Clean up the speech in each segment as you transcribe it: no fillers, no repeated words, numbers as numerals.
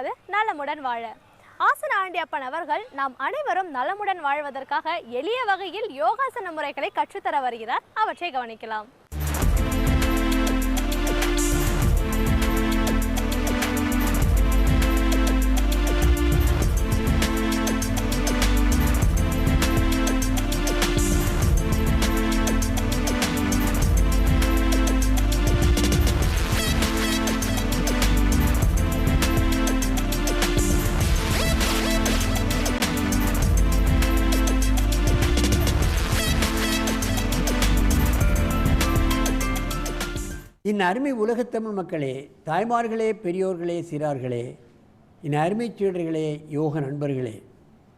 கொண்டிருப்பது நலமுடன் வாழ. ஆசன ஆண்டியப்பன் அவர்கள் நாம் அனைவரும் நலமுடன் வாழ்வதற்காக எளிய வகையில் யோகாசன முறைகளை கற்றுத்தர வருகிறார். அவற்றை கவனிக்கலாம். என் அருமை உலகத்தமிழ் மக்களே, தாய்மார்களே, பெரியோர்களே, சிறார்களே, என் அருமை சீடர்களே, யோக நண்பர்களே,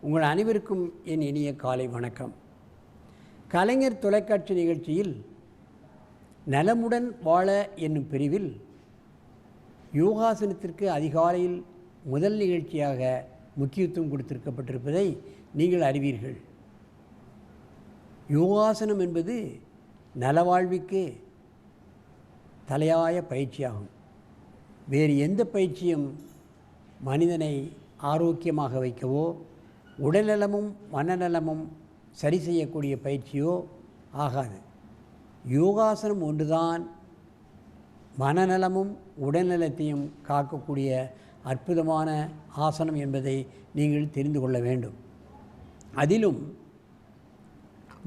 உங்கள் அனைவருக்கும் என் இனிய காலை வணக்கம். கலைஞர் தொலைக்காட்சி நிகழ்ச்சியில் நலமுடன் வாழ என்னும் பிரிவில் யோகாசனத்திற்கு அதிகாலையில் முதல் நிகழ்ச்சியாக முக்கியத்துவம் கொடுத்திருக்கப்பட்டிருப்பதை நீங்கள் அறிவீர்கள். யோகாசனம் என்பது நலவாழ்வுக்கு தலையாய பயிற்சியாகும். வேறு எந்த பயிற்சியும் மனிதனை ஆரோக்கியமாக வைக்கவோ உடல்நலமும் மனநலமும் சரி செய்யக்கூடிய பயிற்சியோ ஆகாது. யோகாசனம் ஒன்றுதான் மனநலமும் உடல்நலத்தையும் காக்கக்கூடிய அற்புதமான ஆசனம் என்பதை நீங்கள் தெரிந்து கொள்ள வேண்டும். அதிலும்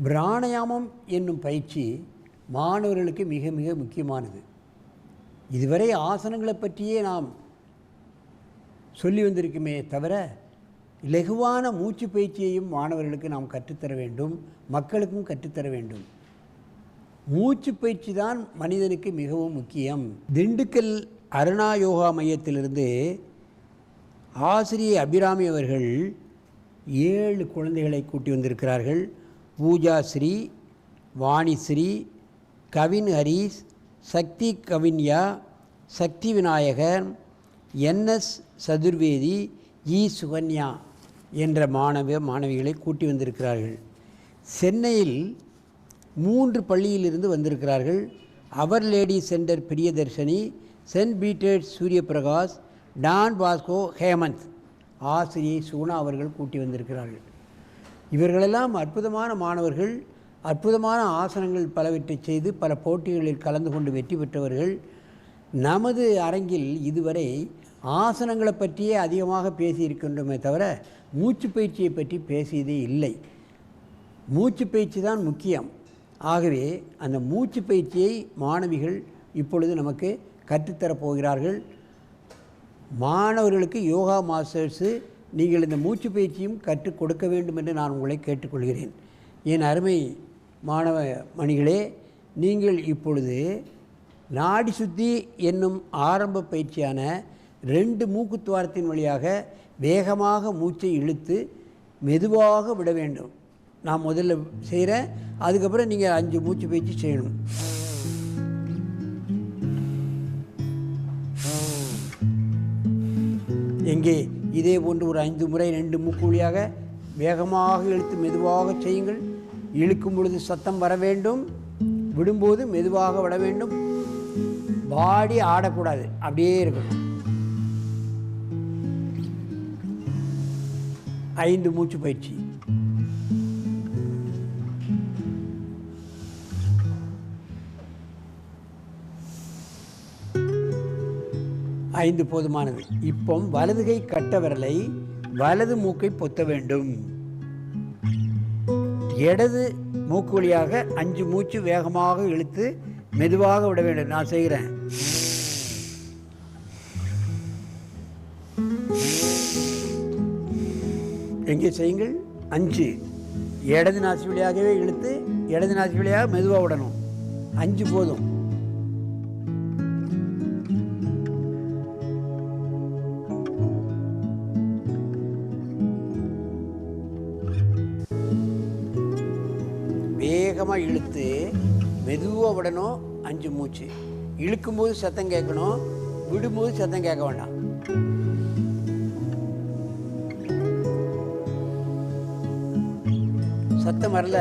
பிராணாயாமம் என்னும் பயிற்சி மாணவர்களுக்கு மிக மிக முக்கியமானது. இதுவரை ஆசனங்களை பற்றியே நாம் சொல்லி வந்திருக்குமே தவிர இலகுவான மூச்சு பயிற்சியையும் மாணவர்களுக்கு நாம் கற்றுத்தர வேண்டும், மக்களுக்கும் கற்றுத்தர வேண்டும். மூச்சு பயிற்சி தான் மனிதனுக்கு மிகவும் முக்கியம். திண்டுக்கல் அருணா யோகா மையத்திலிருந்து ஆசிரியை அபிராமி அவர்கள் 7 குழந்தைகளை கூட்டி வந்திருக்கிறார்கள். பூஜா ஸ்ரீ, வாணிஸ்ரீ, கவின் ஹரீஸ், சக்தி கவின்யா, சக்தி விநாயகர், என்எஸ் சதுர்வேதி, இ சுகன்யா என்ற மாணவிகளை கூட்டி வந்திருக்கிறார்கள். சென்னையில் 3 பள்ளியிலிருந்து வந்திருக்கிறார்கள். அவர் lady centre Priyadarshini, Saint Peter's Suryaprakash, Don Bosco Hemant, ஆசிரியை சுகுணா அவர்கள் கூட்டி வந்திருக்கிறார்கள். இவர்களெல்லாம் அற்புதமான மாணவர்கள். அற்புதமான ஆசனங்கள் பலவற்றை செய்து பல போட்டிகளில் கலந்து கொண்டு வெற்றி பெற்றவர்கள். நமது அரங்கில் இதுவரை ஆசனங்களை பற்றியே அதிகமாக பேசியிருக்கின்றோமே தவிர மூச்சு பயிற்சியை பற்றி பேசியதே இல்லை. மூச்சு பயிற்சி தான் முக்கியம். ஆகவே அந்த மூச்சு பயிற்சியை மாணவிகள் இப்பொழுது நமக்கு கற்றுத்தரப் போகிறார்கள். மாணவர்களுக்கு யோகா மாஸ்டர்ஸு நீங்கள் இந்த மூச்சு பயிற்சியும் கற்றுக் கொடுக்க வேண்டும் என்று நான் உங்களை கேட்டுக்கொள்கிறேன். என் அருமை மாணவ மணிகளே, நீங்கள் இப்பொழுது நாடி சுத்தி என்னும் ஆரம்ப பயிற்சியான 2 மூக்குத்துவாரத்தின் வழியாக வேகமாக மூச்சை இழுத்து மெதுவாக விட வேண்டும். நான் முதல்ல செய்கிறேன், அதுக்கப்புறம் நீங்கள் 5 மூச்சு பயிற்சி செய்யணும். எங்கே இதே போன்று ஒரு 5 முறை 2 மூக்கு வழியாக வேகமாக இழுத்து மெதுவாக செய்யுங்கள். இழுக்கும் பொழுது சத்தம் வர வேண்டும், விடும்போது மெதுவாக விட வேண்டும். பாடி ஆடக்கூடாது, அப்படியே இருக்கணும். 5 மூச்சு பயிற்சி. ஐந்து போதுமானது. இப்போ வலது கை கட்ட விரலை வலது மூக்கை பொத்த வேண்டும். இடது மூக்கு வழியாக 5 மூச்சு வேகமாக இழுத்து மெதுவாக விட வேண்டும். நான் செய்கிறேன். எங்கே செய்யுங்கள். 5 இடது நாசி வழியாகவே இழுத்து இடது நாசி வழியாக மெதுவாக விடணும். 5 போதும். வேகமாக இழுத்து மெதுவாக விடணும். 5 மூச்சு. இழுக்கும்போது சத்தம் கேட்கணும், விடும்போது சத்தம் கேட்க வேண்டாம். சத்தம் வரல.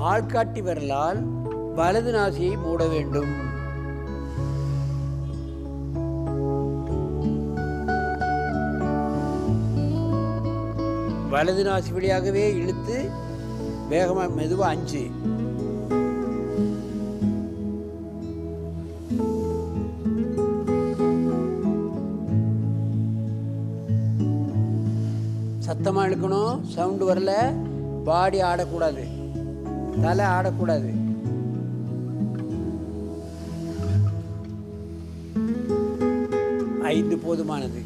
ஆள்காட்டி விரலால் வலது நாசியை மூட வேண்டும். வலது நாசி வழியாகவே இழுத்து வேகமாக மெதுவாக 5. சத்தமாக இழுக்கணும், சவுண்டு வரல. பாடி ஆடக்கூடாது, தலை ஆடக்கூடாது. ஐந்து போதுமானது.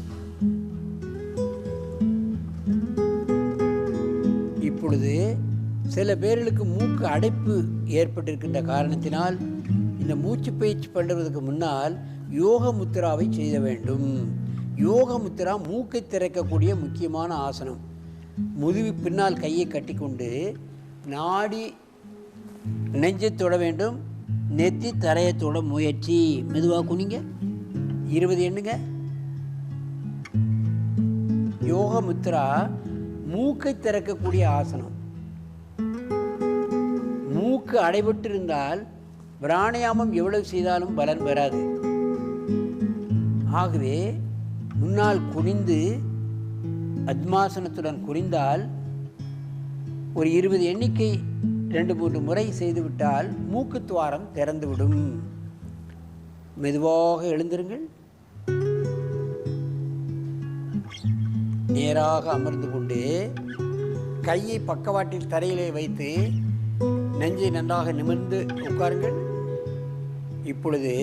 இப்பொழுது சில பேர்களுக்கு மூக்கு அடைப்பு ஏற்பட்டிருக்கின்ற காரணத்தினால் இந்த மூச்சு பயிற்சி பண்ணுறதுக்கு முன்னால் யோக முத்திராவை செய்ய வேண்டும். யோக முத்திரா மூக்கை திறக்கக்கூடிய முக்கியமான ஆசனம். முதுகு பின்னால் கையை கட்டிக்கொண்டு நாடி நெஞ்சை தொட வேண்டும். நெத்தி தரையை தொட முயற்சி. மெதுவாக குனிங்க. 20 எண்ணுங்க. யோக முத்திரா மூக்கை திறக்கக்கூடிய ஆசனம். மூக்கு அடைபட்டு இருந்தால் பிராணாயாமம் எவ்வளவு செய்தாலும் பலன் பெறாது. ஆகவே முன்னால் குனிந்து பத்மாசனத்துடன் குறிந்தால் ஒரு 20 எண்ணிக்கை 2-3 முறை செய்துவிட்டால் மூக்கு துவாரம் திறந்துவிடும். மெதுவாக எழுந்திருங்கள். நேராக அமர்ந்து கொண்டு கையை பக்கவாட்டில் தரையிலே வைத்து நெஞ்சை நன்றாக நிமிர்ந்து உட்காருங்கள். இப்பொழுது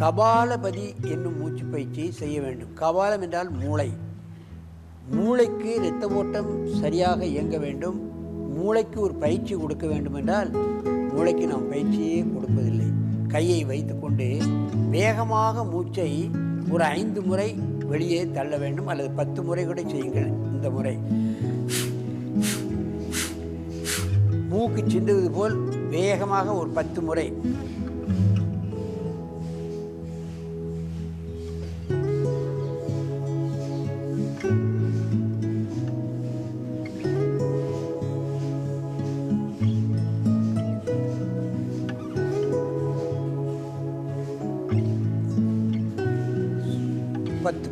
கபாலபதி என்னும் மூச்சு பயிற்சி செய்ய வேண்டும். கபாலம் என்றால் மூளை. மூளைக்கு இரத்த ஓட்டம் சரியாக இயங்க வேண்டும். மூளைக்கு ஒரு பயிற்சி கொடுக்க வேண்டும் என்றால் மூளைக்கு நாம் பயிற்சியே கொடுப்பதில்லை. கையை வைத்துக்கொண்டு வேகமாக மூச்சை ஒரு 5 முறை வெளியே தள்ள வேண்டும், அல்லது 10 முறை கூட செய்யுங்கள். இந்த முறை மூக்கு சிந்துவது போல் வேகமாக ஒரு 10 முறை.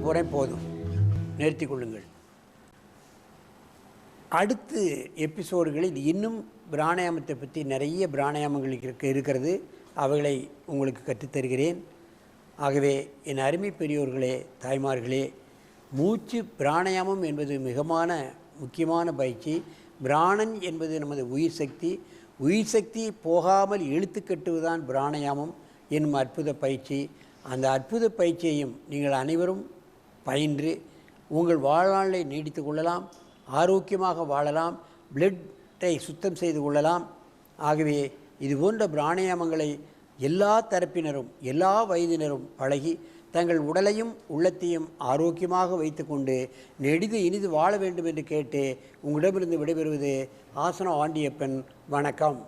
முறை போதும், நிறுத்தி கொள்ளுங்கள். அடுத்து எபிசோடுகளில் இன்னும் பிராணாயாமத்தை பற்றி நிறைய பிராணாயாமங்கள் இருக்கிறது. அவைகளை உங்களுக்கு கற்றுத்தருகிறேன். ஆகவே என் அருமை பெரியோர்களே, தாய்மார்களே, மூச்சு பிராணாயாமம் என்பது மிகமான முக்கியமான பயிற்சி. பிராணன் என்பது நமது உயிர் சக்தி. உயிர் சக்தி போகாமல் இழுத்து கட்டுவதுதான் பிராணாயாமம் என்னும் அற்புத பயிற்சி. அந்த அற்புத பயிற்சியையும் நீங்கள் அனைவரும் பயின்று உங்கள் வாழ்நாளை நீடித்து கொள்ளலாம், ஆரோக்கியமாக வாழலாம், பிளட்டை சுத்தம் செய்து கொள்ளலாம். ஆகவே இதுபோன்ற பிராணாயாமங்களை எல்லா தரப்பினரும் எல்லா வயதினரும் பழகி தங்கள் உடலையும் உள்ளத்தையும் ஆரோக்கியமாக வைத்துக்கொண்டு நெடிது இனிது வாழ வேண்டும் என்று கேட்டு உங்களிடமிருந்து விடைபெறுவது ஆசனம் ஆண்டியப்பன். வணக்கம்.